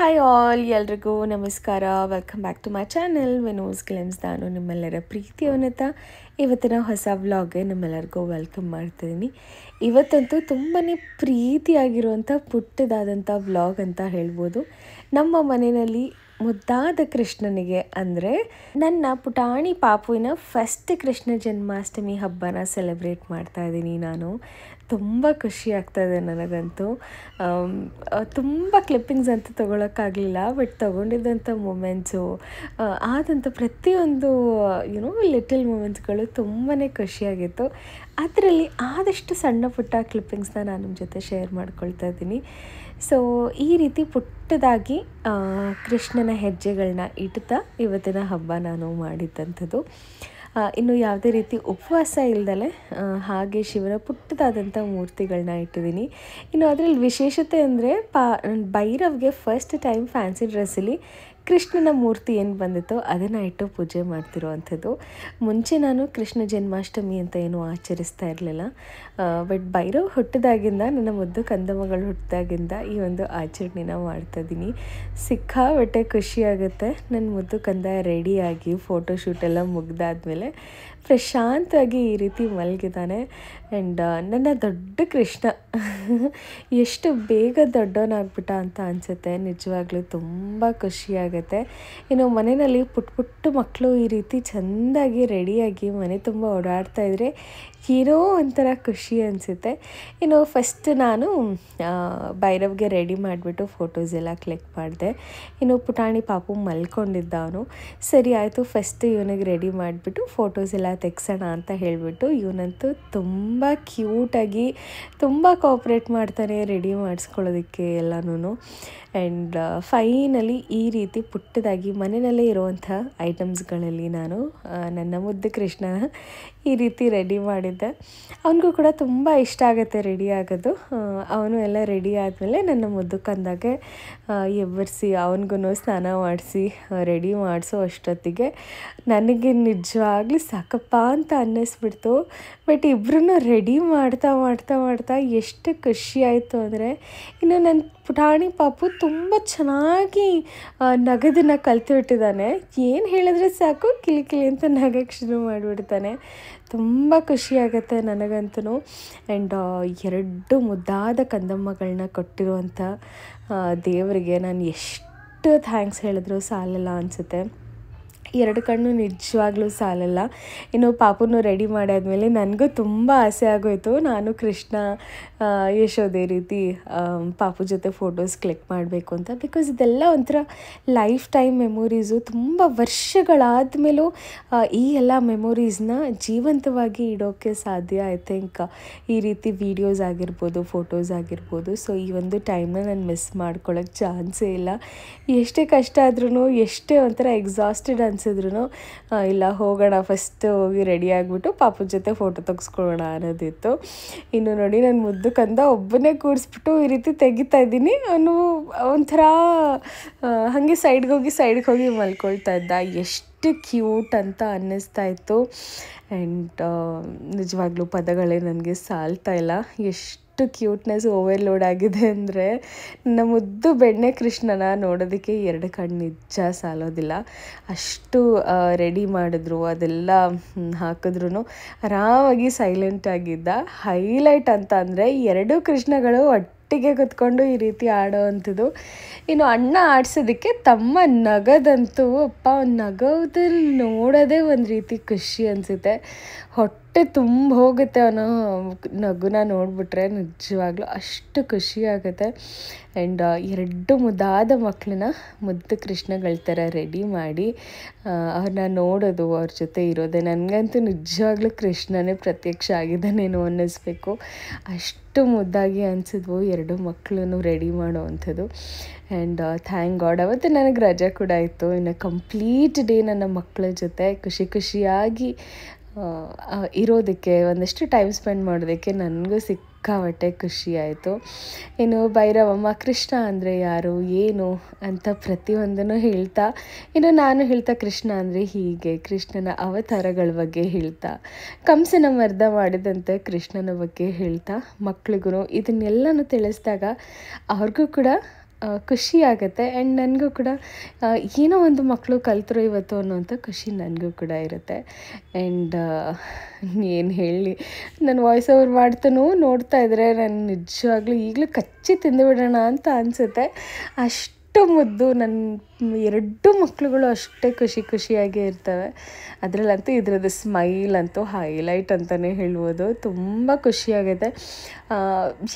Hi all, ಎಲ್ರಿಗೂ ನಮಸ್ಕಾರ. Welcome back to my channel Venu's glimpse. ನಾನು ನಿಮ್ಮೆಲ್ಲರ ಪ್ರೀತಿಯವನತ ಇವತ್ತಿನ ಹೊಸ ವ್ಲಾಗ್ಗೆ ನಿಮ್ಮೆಲ್ಲರಿಗೂ ವೆಲ್ಕಮ್ ಮಾಡ್ತಿದ್ದೀನಿ. ಇವತ್ತಂತೂ ತುಂಬಾ ಪ್ರೀತಿಯಾಗಿರುವಂಥ ಪುಟ್ಟದಾದಂಥ ವ್ಲಾಗ್ ಅಂತ ಹೇಳ್ಬೋದು. ನಮ್ಮ ಮನೆಯಲ್ಲಿ ಮುದ್ದಾದ ಕೃಷ್ಣನಿಗೆ ಅಂದರೆ ನನ್ನ ಪುಟಾಣಿ ಪಾಪುವಿನ ಫಸ್ಟ್ ಕೃಷ್ಣ ಜನ್ಮಾಷ್ಟಮಿ ಹಬ್ಬನ ಸೆಲೆಬ್ರೇಟ್ ಮಾಡ್ತಾ ಇದ್ದೀನಿ ನಾನು. ತುಂಬ ಖುಷಿ ಆಗ್ತಾಯಿದೆ ನನಗಂತೂ. ತುಂಬ ಕ್ಲಿಪ್ಪಿಂಗ್ಸ್ ಅಂತೂ ತೊಗೊಳಕ್ಕಾಗಲಿಲ್ಲ, ಬಟ್ ತೊಗೊಂಡಿದ್ದಂಥ ಮೂಮೆಂಟ್ಸು, ಆದಂಥ ಪ್ರತಿಯೊಂದು ಲಿಟಲ್ ಮೂಮೆಂಟ್ಸ್ಗಳು ತುಂಬಾ ಖುಷಿಯಾಗಿತ್ತು. ಅದರಲ್ಲಿ ಆದಷ್ಟು ಸಣ್ಣ ಪುಟ್ಟ ಕ್ಲಿಪ್ಪಿಂಗ್ಸ್ನ ನಾನು ನಿಮ್ಮ ಜೊತೆ ಶೇರ್ ಮಾಡ್ಕೊಳ್ತಾ ಇದ್ದೀನಿ. ಸೊ ಈ ರೀತಿ ಪುಟ್ಟದಾಗಿ ಕೃಷ್ಣನ ಹೆಜ್ಜೆಗಳನ್ನ ಇಡ್ತಾ ಇವತ್ತಿನ ಹಬ್ಬ ನಾನು ಮಾಡಿದ್ದಂಥದ್ದು. ಇನ್ನು ಯಾವುದೇ ರೀತಿ ಉಪವಾಸ ಇಲ್ದಲೆ ಹಾಗೆ ಶಿವನ ಪುಟ್ಟದಾದಂಥ ಮೂರ್ತಿಗಳನ್ನ ಇಟ್ಟಿದ್ದೀನಿ. ಇನ್ನು ಅದರಲ್ಲಿ ವಿಶೇಷತೆ ಅಂದರೆ ಭೈರವ್ಗೆ ಫಸ್ಟ್ ಟೈಮ್ ಫ್ಯಾನ್ಸಿ ಡ್ರೆಸ್ಸಲ್ಲಿ ಕೃಷ್ಣನ ಮೂರ್ತಿ ಏನು ಬಂದಿತ್ತೋ ಅದನ್ನು ಇಟ್ಟು ಪೂಜೆ ಮಾಡ್ತಿರೋವಂಥದ್ದು. ಮುಂಚೆ ನಾನು ಕೃಷ್ಣ ಜನ್ಮಾಷ್ಟಮಿ ಅಂತ ಏನೂ ಆಚರಿಸ್ತಾ ಇರಲಿಲ್ಲ, ಬಟ್ ಭೈರವ್ ಹುಟ್ಟಿದಾಗಿಂದ, ನನ್ನ ಮುದ್ದು ಕಂದಮ್ಮಗಳು ಹುಟ್ಟಿದಾಗಿಂದ ಈ ಒಂದು ಆಚರಣೆನ ಮಾಡ್ತಾಯಿದ್ದೀನಿ. ಸಿಕ್ಕಾಬಟ್ಟೆ ಖುಷಿಯಾಗುತ್ತೆ. ನನ್ನ ಮುದ್ದು ಕಂದ ರೆಡಿಯಾಗಿ ಫೋಟೋಶೂಟೆಲ್ಲ ಮುಗ್ದಾದ್ಮೇಲೆ ಪ್ರಶಾಂತವಾಗಿ ಈ ರೀತಿ ಮಲಗಿದ್ದಾನೆ. ಆ್ಯಂಡ್ ನನ್ನ ದೊಡ್ಡ ಕೃಷ್ಣ ಎಷ್ಟು ಬೇಗ ದೊಡ್ಡವನಾಗ್ಬಿಟ್ಟ ಅಂತ ಅನಿಸುತ್ತೆ. ನಿಜವಾಗ್ಲೂ ತುಂಬ ಖುಷಿಯಾಗುತ್ತೆ. ಇನ್ನು ಮನೆಯಲ್ಲಿ ಪುಟ್ಟ ಮಕ್ಕಳು ಈ ರೀತಿ ಚೆಂದಾಗಿ ರೆಡಿಯಾಗಿ ಮನೆ ತುಂಬ ಓಡಾಡ್ತಾಯಿದ್ರೆ ಏನೋ ಒಂಥರ ಖುಷಿ ಅನಿಸುತ್ತೆ. ಇನ್ನು ಫಸ್ಟ್ ನಾನು ಭೈರವ್ಗೆ ರೆಡಿ ಮಾಡಿಬಿಟ್ಟು ಫೋಟೋಸ್ ಎಲ್ಲ ಕ್ಲಿಕ್ ಮಾಡಿದೆ. ಇನ್ನು ಪುಟಾಣಿ ಪಾಪು ಮಲ್ಕೊಂಡಿದ್ದ ಅವನು. ಸರಿ ಆಯಿತು, ಫಸ್ಟ್ ಇವನಿಗೆ ರೆಡಿ ಮಾಡಿಬಿಟ್ಟು ಫೋಟೋಸ್ ಎಲ್ಲ ತೆಗ್ಸೋಣ ಅಂತ ಹೇಳಿಬಿಟ್ಟು, ಇವನಂತೂ ತುಂಬ ಕ್ಯೂಟಾಗಿ ತುಂಬ ಕೋಆಪ್ರೇಟ್ ಮಾಡ್ತಾನೆ ರೆಡಿ ಮಾಡಿಸ್ಕೊಳ್ಳೋದಕ್ಕೆ ಎಲ್ಲನೂ. ಆ್ಯಂಡ್ ಫೈನಲಿ ಈ ರೀತಿ ಪುಟ್ಟದಾಗಿ ಮನೆಯಲ್ಲೇ ಇರುವಂಥ ಐಟಮ್ಸ್ಗಳಲ್ಲಿ ನಾನು ನನ್ನ ಮುದ್ದು ಕೃಷ್ಣನ ಈ ರೀತಿ ರೆಡಿ ಮಾಡಿದ್ದೆ. ಅವನಿಗೂ ಕೂಡ ತುಂಬ ಇಷ್ಟ ಆಗುತ್ತೆ ರೆಡಿ ಆಗೋದು. ಅವನು ಎಲ್ಲ ರೆಡಿ ಆದಮೇಲೆ ನನ್ನ ಮುದ್ದು ಕಂದಾಗೆ ಎಬ್ಬರಿಸಿ ಅವನಿಗೂ ಸ್ನಾನ ಮಾಡಿಸಿ ರೆಡಿ ಮಾಡಿಸೋ ಅಷ್ಟೊತ್ತಿಗೆ ನನಗೆ ನಿಜವಾಗ್ಲೂ ಸಾಕಪ್ಪ ಅಂತ ಅನ್ನಿಸ್ಬಿಡ್ತು. ಬಟ್ ಇಬ್ಬರೂ ರೆಡಿ ಮಾಡ್ತಾ ಮಾಡ್ತಾ ಮಾಡ್ತಾ ಎಷ್ಟು ಖುಷಿ ಆಯಿತು ಅಂದರೆ, ಇನ್ನು ನನ್ನ ಪುಟಾಣಿ ಪಾಪು ತುಂಬ ಚೆನ್ನಾಗಿ ನಗೋದನ್ನು ಕಲ್ತುಬಿಟ್ಟಿದ್ದಾನೆ. ಏನು ಹೇಳಿದ್ರೆ ಸಾಕು ಕಿಲಿ ಕಿಲಿ ಅಂತ ನಗಕ್ಕೆ ಶುರು ಮಾಡಿಬಿಡ್ತಾನೆ. ತುಂಬ ಖುಷಿಯಾಗತ್ತೆ ನನಗಂತೂ. ಆ್ಯಂಡ್ ಎರಡು ಮುದ್ದಾದ ಕಂದಮ್ಮಗಳನ್ನ ಕೊಟ್ಟಿರುವಂಥ ದೇವರಿಗೆ ನಾನು ಎಷ್ಟು ಥ್ಯಾಂಕ್ಸ್ ಹೇಳಿದ್ರು ಸಾಲಲ್ಲ ಅನಿಸುತ್ತೆ. ಎರಡು ಕಣ್ಣು ನಿಜವಾಗ್ಲೂ ಸಾಲಲ್ಲ. ಇನ್ನು ಪಾಪುನು ರೆಡಿ ಮಾಡಾದ್ಮೇಲೆ ನನಗೂ ತುಂಬ ಆಸೆ ಆಗೋಯಿತು, ನಾನು ಕೃಷ್ಣ ಯಶೋದೆ ರೀತಿ ಪಾಪು ಜೊತೆ ಫೋಟೋಸ್ ಕ್ಲಿಕ್ ಮಾಡಬೇಕು ಅಂತ. ಬಿಕಾಸ್ ಇದೆಲ್ಲ ಒಂಥರ ಲೈಫ್ ಟೈಮ್ ಮೆಮೊರೀಸು. ತುಂಬ ವರ್ಷಗಳಾದಮೇಲೂ ಈ ಎಲ್ಲ ಮೆಮೊರೀಸ್ನ ಜೀವಂತವಾಗಿ ಇಡೋಕ್ಕೆ ಸಾಧ್ಯ. ಐ ಥಿಂಕ್ ಈ ರೀತಿ ವೀಡಿಯೋಸ್ ಆಗಿರ್ಬೋದು, ಫೋಟೋಸ್ ಆಗಿರ್ಬೋದು. ಸೊ ಈ ಒಂದು ಟೈಮ್ನ ನಾನು ಮಿಸ್ ಮಾಡ್ಕೊಳ್ಳೋಕ್ಕೆ ಚಾನ್ಸೇ ಇಲ್ಲ. ಎಷ್ಟೇ ಕಷ್ಟ ಆದ್ರೂ, ಎಷ್ಟೇ ಒಂಥರ ಎಕ್ಸಾಸ್ಟೆಡ್ ಅನಿಸಿದ್ರು, ಇಲ್ಲ ಹೋಗೋಣ ಫಸ್ಟ್ ಹೋಗಿ ರೆಡಿ ಆಗಿಬಿಟ್ಟು ಪಾಪು ಜೊತೆ ಫೋಟೋ ತೆಗೆಸ್ಕೊಳ್ಳೋಣ ಅನ್ನೋದಿತ್ತು. ಇನ್ನು ನೋಡಿ, ನಾನು ಮುದ್ದು ಕಂದ ಒಬ್ಬನೇ ಕೂರಿಸ್ಬಿಟ್ಟು ಈ ರೀತಿ ತೆಗಿತಾ ಇದ್ದೀನಿ. ಅವನು ಒಂಥರ ಹಾಗೆ ಸೈಡ್ಗೆ ಹೋಗಿ ಮಲ್ಕೊಳ್ತಾ ಇದ್ದ. ಎಷ್ಟು ಕ್ಯೂಟ್ ಅಂತ ಅನ್ನಿಸ್ತಾ ಇತ್ತು. ಆ್ಯಂಡ್ ನಿಜವಾಗ್ಲೂ ಪದಗಳೇ ನನಗೆ ಸಾಲ್ತಾ ಇಲ್ಲ. ಎಷ್ಟು ಕ್ಯೂಟ್ನೆಸ್ ಓವರ್ಲೋಡ್ ಆಗಿದೆ ಅಂದರೆ, ನನ್ನ ಮುದ್ದು ಬೆಣ್ಣೆ ಕೃಷ್ಣನ ನೋಡೋದಕ್ಕೆ ಎರಡು ಕಣ್ಣು ನಿಜ ಸಾಲೋದಿಲ್ಲ. ಅಷ್ಟು ರೆಡಿ ಮಾಡಿದ್ರು, ಅದೆಲ್ಲ ಹಾಕಿದ್ರು ಆರಾಮಾಗಿ ಸೈಲೆಂಟಾಗಿದ್ದ. ಹೈಲೈಟ್ ಅಂತ ಅಂದರೆ ಎರಡು ಕೃಷ್ಣಗಳು ಒಟ್ಟಿಗೆ ಕೂತ್ಕೊಂಡು ಈ ರೀತಿ ಆಡೋ ಅಂಥದ್ದು. ಇನ್ನು ಅಣ್ಣ ಆಡಿಸೋದಕ್ಕೆ ತಮ್ಮ ನಗದಂತೂ ಅಪ್ಪ, ನಗೋದಲ್ಲಿ ನೋಡೋದೇ ಒಂದು ರೀತಿ ಖುಷಿ ಅನಿಸುತ್ತೆ. ಹೊಟ್ಟೆ ತುಂಬ ಹೋಗುತ್ತೆ ಅವನು ನಗುನ ನೋಡಿಬಿಟ್ರೆ. ನಿಜವಾಗ್ಲೂ ಅಷ್ಟು ಖುಷಿಯಾಗುತ್ತೆ. ಆ್ಯಂಡ್ ಎರಡು ಮುದ್ದಾದ ಮಕ್ಕಳನ್ನ ಮುದ್ದು ಕೃಷ್ಣಗಳ ಥರ ರೆಡಿ ಮಾಡಿ ಅವ್ರನ್ನ ನೋಡೋದು, ಅವ್ರ ಜೊತೆ ಇರೋದೆ, ನನಗಂತೂ ನಿಜವಾಗ್ಲೂ ಕೃಷ್ಣನೇ ಪ್ರತ್ಯಕ್ಷ ಆಗಿದ್ದಾನೇನೋ ಅನ್ನಿಸ್ಬೇಕು. ಅಷ್ಟು ಮುದ್ದಾಗಿ ಅನಿಸಿದ್ವು ಎರಡು ಮಕ್ಕಳನ್ನು ರೆಡಿ ಮಾಡೋ ಅಂಥದ್ದು. ಆ್ಯಂಡ್ ಥ್ಯಾಂಕ್ ಗಾಡ್ ಅವತ್ತು ನನಗೆ ರಜೆ ಕೂಡ ಇತ್ತು. ಇನ್ನು ಕಂಪ್ಲೀಟ್ ಡೇ ನನ್ನ ಮಕ್ಕಳ ಜೊತೆ ಖುಷಿಯಾಗಿ ಇರೋದಕ್ಕೆ, ಒಂದಷ್ಟು ಟೈಮ್ ಸ್ಪೆಂಡ್ ಮಾಡೋದಕ್ಕೆ ನನಗೂ ಸಿಕ್ಕಾಪಟ್ಟೆ ಖುಷಿ ಆಯಿತು. ಇನ್ನು ಭೈರವಮ್ಮ ಕೃಷ್ಣ ಅಂದರೆ ಯಾರು, ಏನು ಅಂತ ಪ್ರತಿಯೊಂದನ್ನು ಹೇಳ್ತಾ, ಇನ್ನು ನಾನು ಹೇಳ್ತಾ ಕೃಷ್ಣ ಅಂದರೆ ಹೀಗೆ, ಕೃಷ್ಣನ ಅವತಾರಗಳ ಬಗ್ಗೆ ಹೇಳ್ತಾ, ಕಂಸನ ಮರ್ದ ಮಾಡಿದಂತೆ ಕೃಷ್ಣನ ಬಗ್ಗೆ ಹೇಳ್ತಾ, ಮಕ್ಳಿಗೂ ಇದನ್ನೆಲ್ಲನೂ ತಿಳಿಸಿದಾಗ ಅವ್ರಿಗೂ ಕೂಡ ಖುಷಿ ಆಗುತ್ತೆ. ಆ್ಯಂಡ್ ನನಗೂ ಕೂಡ ಏನೋ ಒಂದು ಮಕ್ಕಳು ಕಲಿತರು ಇವತ್ತು ಅನ್ನೋಂಥ ಖುಷಿ ನನಗೂ ಕೂಡ ಇರುತ್ತೆ. ಆ್ಯಂಡ್ ಏನು ಹೇಳಲಿ, ನಾನು ವಾಯ್ಸ್ ಓವರ್ ಮಾಡ್ತಾನೂ ನೋಡ್ತಾ ಇದ್ದರೆ ನಾನು ನಿಜವಾಗ್ಲೂ ಈಗಲೂ ಕಚ್ಚಿ ತಿಂದುಬಿಡೋಣ ಅಂತ ಅನಿಸುತ್ತೆ. ಅಷ್ಟು ಮುದ್ದು. ನನ್ನ 2 ಮಕ್ಕಳುಗಳು ಅಷ್ಟೇ ಖುಷಿಯಾಗೇ ಇರ್ತವೆ. ಅದರಲ್ಲಂತೂ ಇದ್ರದ್ದು ಸ್ಮೈಲ್ ಅಂತೂ ಹೈಲೈಟ್ ಅಂತಲೇ ಹೇಳ್ಬೋದು. ತುಂಬ ಖುಷಿಯಾಗುತ್ತೆ.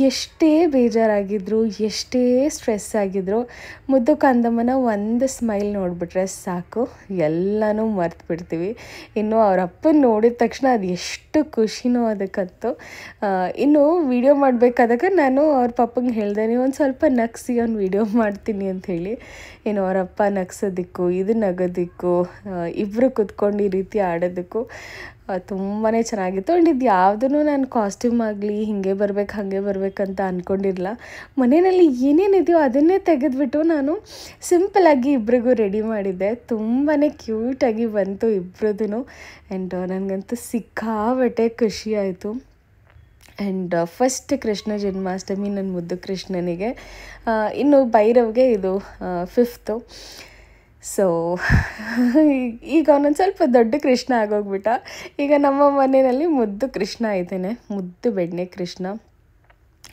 ಎಷ್ಟೇ ಬೇಜಾರಾಗಿದ್ದರೂ, ಎಷ್ಟೇ ಸ್ಟ್ರೆಸ್ ಆಗಿದ್ದರೂ ಮುದ್ದು ಕಂದಮ್ಮನ ಒಂದು ಸ್ಮೈಲ್ ನೋಡಿಬಿಟ್ರೆ ಸಾಕು, ಎಲ್ಲನೂ ಮರ್ತು ಬಿಡ್ತೀವಿ. ಇನ್ನು ಅವ್ರ ಅಪ್ಪನ ನೋಡಿದ ತಕ್ಷಣ ಅದು ಎಷ್ಟು ಖುಷಿನೋ ಅದಕ್ಕಂತೂ. ಇನ್ನು ವೀಡಿಯೋ ಮಾಡಬೇಕಾದಾಗ ನಾನು ಅವ್ರ ಪಪ್ಪಂಗೆ ಹೇಳಿದೆ, ನೀವು ಒಂದು ಸ್ವಲ್ಪ ನಗಿಸಿ ಅವ್ನು ವೀಡಿಯೋ ಮಾಡ್ತೀನಿ ಅಂಥೇಳಿ. ಇನ್ನು ಅವರ ಅಪ್ಪ ನಗ್ಸೋದಕ್ಕೂ ಇದು ನಗೋದಕ್ಕೂ ಇಬ್ಬರು ಕೂತ್ಕೊಂಡು ಈ ರೀತಿ ಆಡೋದಕ್ಕೂ ತುಂಬಾ ಚೆನ್ನಾಗಿತ್ತು. ಆ್ಯಂಡ್ ಇದು ಯಾವುದೂ ನಾನು ಕಾಸ್ಟ್ಯೂಮ್ ಆಗಲಿ ಹಾಗೆ ಬರಬೇಕಂತ ಅಂದ್ಕೊಂಡಿರಲಿಲ್ಲ. ಮನೆಯಲ್ಲಿ ಏನೇನಿದೆಯೋ ಅದನ್ನೇ ತೆಗೆದುಬಿಟ್ಟು ನಾನು ಸಿಂಪಲಾಗಿ ಇಬ್ರಿಗೂ ರೆಡಿ ಮಾಡಿದ್ದೆ. ತುಂಬಾ ಕ್ಯೂಟಾಗಿ ಬಂತು ಇಬ್ಬರದೂ. ಆ್ಯಂಡ್ ನನಗಂತೂ ಸಿಕ್ಕಾಬಟ್ಟೆ ಖುಷಿ ಆಯಿತು. ಆ್ಯಂಡ್ ಫಸ್ಟ್ ಕೃಷ್ಣ ಜನ್ಮಾಷ್ಟಮಿ ನನ್ನ ಮುದ್ದು ಕೃಷ್ಣನಿಗೆ. ಇನ್ನು ಭೈರವ್ಗೆ ಇದು 5th. ಸೊ ಈಗ ಅವನೊಂದು ಸ್ವಲ್ಪ ದೊಡ್ಡ ಕೃಷ್ಣ ಆಗೋಗ್ಬಿಟ್ಟ. ಈಗ ನಮ್ಮ ಮನೆಯಲ್ಲಿ ಮುದ್ದು ಕೃಷ್ಣ ಇದ್ದಾನೆ, ಮುದ್ದು ಬೆಣ್ಣೆ Krishna.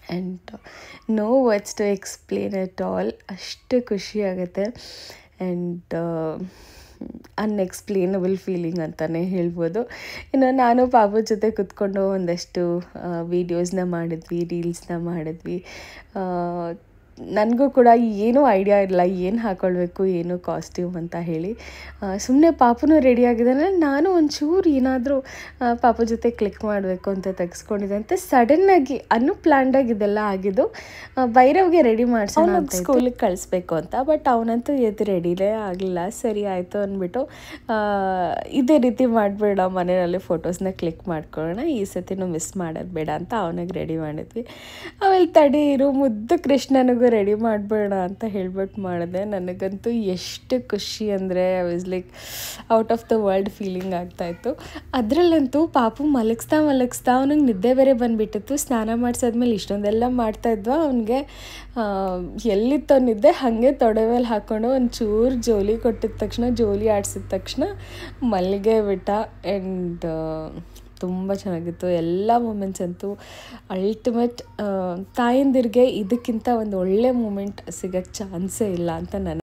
And no words to explain it all. ಅಷ್ಟು ಖುಷಿಯಾಗುತ್ತೆ. ಆ್ಯಂಡ್ ಅನ್ಎಕ್ಸ್ಪ್ಲೇನಬಲ್ ಫೀಲಿಂಗ್ ಅಂತಲೇ ಹೇಳ್ಬೋದು. ಇನ್ನು ನಾನು ಪಾಪು ಜೊತೆ ಕೂತ್ಕೊಂಡು ಒಂದಷ್ಟು ವೀಡಿಯೋಸ್ನ ಮಾಡಿದ್ವಿ, ರೀಲ್ಸ್ನ ಮಾಡಿದ್ವಿ. ನನಗೂ ಕೂಡ ಏನೂ ಐಡಿಯಾ ಇರಲ್ಲ ಏನು ಹಾಕ್ಕೊಳ್ಬೇಕು, ಏನು ಕಾಸ್ಟ್ಯೂಮ್ ಅಂತ ಹೇಳಿ. ಸುಮ್ಮನೆ ಪಾಪುನೂ ರೆಡಿ ಆಗಿದ್ದಾನೆ, ನಾನು ಒಂಚೂರು ಏನಾದರೂ ಪಾಪು ಜೊತೆ ಕ್ಲಿಕ್ ಮಾಡಬೇಕು ಅಂತ ತೆಗೆಸ್ಕೊಂಡಿದ್ದೆ ಅಂತ ಸಡನ್ನಾಗಿ ಅನ್ಪ್ಲ್ಯಾನ್ಡಾಗಿ ಇದೆಲ್ಲ ಆಗಿದ್ದು. ಭೈರವ್ಗೆ ರೆಡಿ ಮಾಡಿಸೋಣ ಅಂತ ಸ್ಕೂಲಿಗೆ ಕಳಿಸ್ಬೇಕು ಅಂತ. ಬಟ್ ಅವನಂತೂ ಎದ್ದು ರೆಡಿನೇ ಆಗಲಿಲ್ಲ. ಸರಿ ಆಯಿತು ಅಂದ್ಬಿಟ್ಟು ಇದೇ ರೀತಿ ಮಾಡಬೇಡ, ಮನೆಯಲ್ಲಿ ಫೋಟೋಸ್ನ ಕ್ಲಿಕ್ ಮಾಡ್ಕೊಳ್ಳೋಣ, ಈ ಸತಿನೂ ಮಿಸ್ ಮಾಡೋದು ಬೇಡ ಅಂತ ಅವನಿಗೆ ರೆಡಿ ಮಾಡಿದ್ವಿ. ಆಮೇಲೆ ತಡಿ ಇರು ಮುದ್ದು ಕೃಷ್ಣನಿಗೂ ರೆಡಿ ಮಾಡಬೇಡ ಅಂತ ಹೇಳ್ಬಿಟ್ಟು ಮಾಡಿದೆ. ನನಗಂತೂ ಎಷ್ಟು ಖುಷಿ ಅಂದರೆ I was like out of the world feeling ಆಗ್ತಾಯಿತ್ತು. ಅದರಲ್ಲಂತೂ ಪಾಪು ಮಲಗಿಸ್ತಾ ಅವನಿಗೆ ನಿದ್ದೆ ಬೇರೆ ಬಂದುಬಿಟ್ಟಿತ್ತು. ಸ್ನಾನ ಮಾಡಿಸಾದ್ಮೇಲೆ ಇಷ್ಟೊಂದೆಲ್ಲ ಮಾಡ್ತಾಯಿದ್ವ, ಅವನಿಗೆ ಎಲ್ಲಿತ್ತು ನಿದ್ದೆ, ಹಾಗೆ ತೊಡೆ ಮೇಲೆ ಹಾಕ್ಕೊಂಡು ಒಂಚೂರು ಜೋಲಿ ಕೊಟ್ಟಿದ ತಕ್ಷಣ, ಜೋಲಿ ಆಡಿಸಿದ ತಕ್ಷಣ ಮಲ್ಗೆ ಬಿಟ್ಟ. ಆ್ಯಂಡ್ ತುಂಬ ಚೆನ್ನಾಗಿತ್ತು. ಎಲ್ಲ ಮೂಮೆಂಟ್ಸ್ ಅಂತೂ ಅಲ್ಟಿಮೇಟ್. ತಾಯಂದಿರಿಗೆ ಇದಕ್ಕಿಂತ ಒಂದು ಒಳ್ಳೆ ಮೂಮೆಂಟ್ ಸಿಗೋಕ್ಕೆ ಚಾನ್ಸೇ ಇಲ್ಲ ಅಂತ